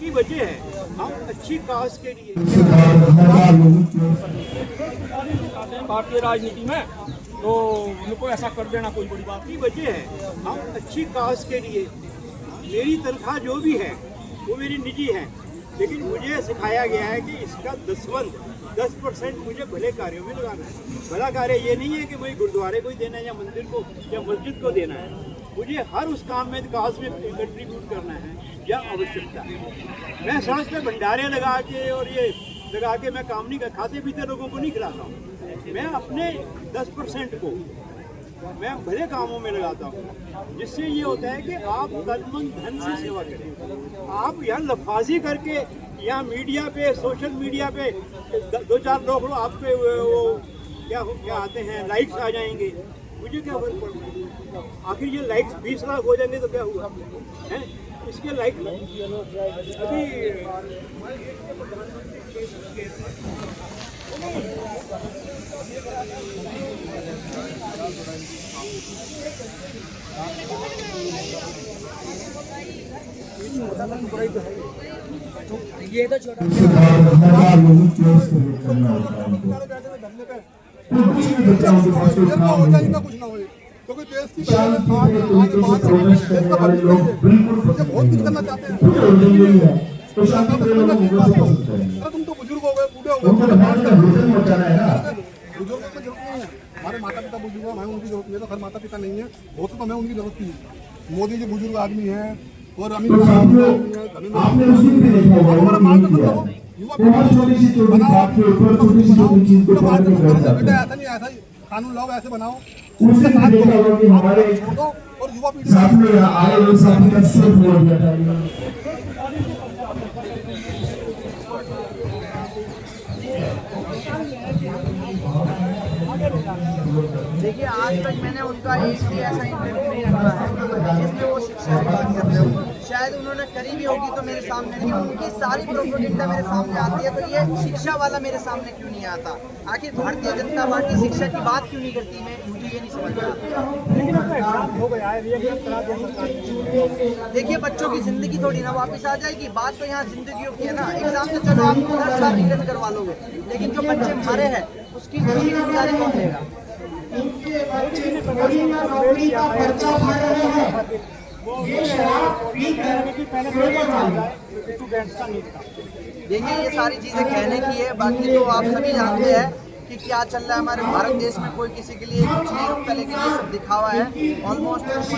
की वजह है हम अच्छी काज के लिए भारतीय राजनीति में तो उनको ऐसा कर देना कोई बड़ी बात की वजह है हम अच्छी काज के लिए मेरी तनख्वाह जो भी है वो मेरी निजी है, लेकिन मुझे सिखाया गया है कि इसका 10% मुझे भले कार्यों में लगाना है। भला कार्य ये नहीं है कि मुझे गुरुद्वारे को ही देना है या मंदिर को या मस्जिद को देना है, मुझे हर उस काम में काज में कंट्रीब्यूट करना है या आवश्यकता है। मैं सड़क पे भंडारे लगा के और ये लगा के मैं काम नहीं कर, खाते पीते लोगों को नहीं खिलाता हूँ। मैं अपने 10% को मैं भले कामों में लगाता हूँ, जिससे ये होता है कि आप तन धन से सेवा करें। आप यहाँ लफाजी करके यहाँ मीडिया पे सोशल मीडिया पे 2-4 लोग आप पे वो क्या आते हैं, लाइक्स आ जाएंगे, मुझे क्या फर्क पड़ता है। आखिर ये लाइक्स 20 लाख हो जाएंगे तो क्या हुआ है, इसके लाइक अभी ये तो छोटा कुछ ना हो क्योंकि देश की बहुत कुछ करना चाहते हैं। तुम तो बुजुर्ग हो गए, बूढ़े हो गए, बुजुर्गों की जरूरत नहीं है। हमारे माता पिता बुजुर्ग हैं, हमें उनकी जरूरत नहीं है। तो हर माता पिता नहीं है, बहुत तो हमें उनकी जरूरत नहीं है। मोदी जी बुजुर्ग आदमी है और अमीर आदमी है। हमारा मार्गदर्शन करो, युवा बेटा ऐसा नहीं, ऐसा ही कानून लाओ, ऐसे बनाओ, उसके साथ दो और युवा पीढ़ी देखिए, आज तक मैंने उनका एक भी ऐसा इंटरव्यू नहीं रखा है जिसमें वो शिक्षा की बात कर रहे हो। शायद उन्होंने करी भी होगी तो मेरे सामने नहीं, उनकी सारी प्रोपोगेंडा मेरे सामने आती है, तो ये शिक्षा वाला मेरे सामने क्यों नहीं आता? आखिर भारतीय जनता पार्टी शिक्षा की बात क्यों नहीं करती? मुझे ये नहीं समझ आता। देखिए, बच्चों की जिंदगी थोड़ी ना वापस आ जाएगी, बात तो यहाँ जिंदगियों की है ना। एग्जाम तो चलो आप 10 साल रिटर्न करवा लोगे, लेकिन जो बच्चे मरे हैं उसकी जिम्मेदारी कौन लेगा? देखिए, ये सारी चीजें कहने की है, बाकी तो आप सभी जानते हैं कि क्या चल रहा है हमारे भारत देश में। कोई किसी के लिए कुछ नहीं रुकता, लेकिन ये सब दिखावा है। ऑलमोस्ट जब मोदी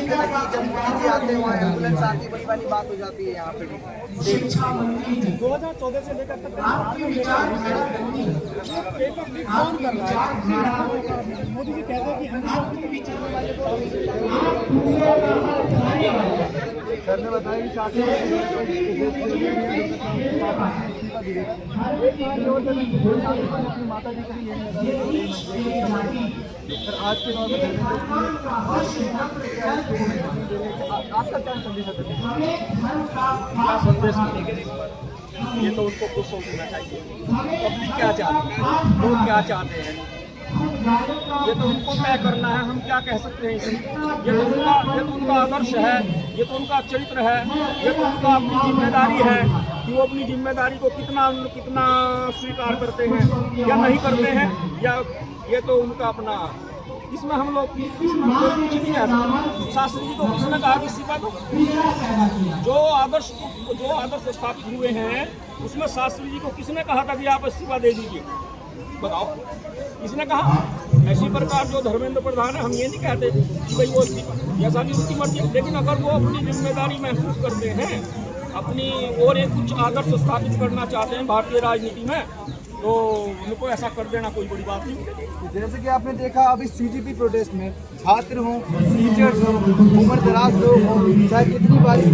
जी आते हैं वहाँ एम्बुलेंस आती, बड़ी वाली बात हो जाती है यहाँ पे। 2014 से लेकर तक मोदी जी कहते हैं कि सर ने बताया कि माता जी को आज के दौर में आपका क्या संदेश है? ये तो उनको खुद सोचना चाहिए, पब्लिक क्या चाहती है, लोग क्या चाहते हैं, ये तो उनको तय करना है। हम क्या कह सकते हैं इसमें? ये तो उनका आदर्श है, ये तो उनका चरित्र है, ये तो उनका अपनी जिम्मेदारी है कि वो अपनी जिम्मेदारी को कितना स्वीकार करते हैं या नहीं करते हैं, या ये तो उनका अपना। इसमें हम लोग कुछ नहीं कहते। शास्त्री जी को किसने कहा कि इस्तीफा दो? जो आदर्श स्थापित हुए हैं उसमें शास्त्री जी को किसने कहा था कि आप इस्तीफा दे दीजिए? बताओ, किसने कहा? ऐसी प्रकार जो धर्मेंद्र प्रधान है, हम ये नहीं कहते कि भाई वो जैसा भी उनकी मर्जी, लेकिन अगर वो अपनी जिम्मेदारी महसूस करते हैं, अपनी और एक कुछ आदर्श स्थापित करना चाहते हैं भारतीय राजनीति में, तो उनको ऐसा कर देना कोई बड़ी बात नहीं। जैसे कि आपने देखा अभी CGP प्रोटेस्ट में छात्र हों, टीचर्स हों, उम्र दराज लोग हों, चाहे कितनी बारिश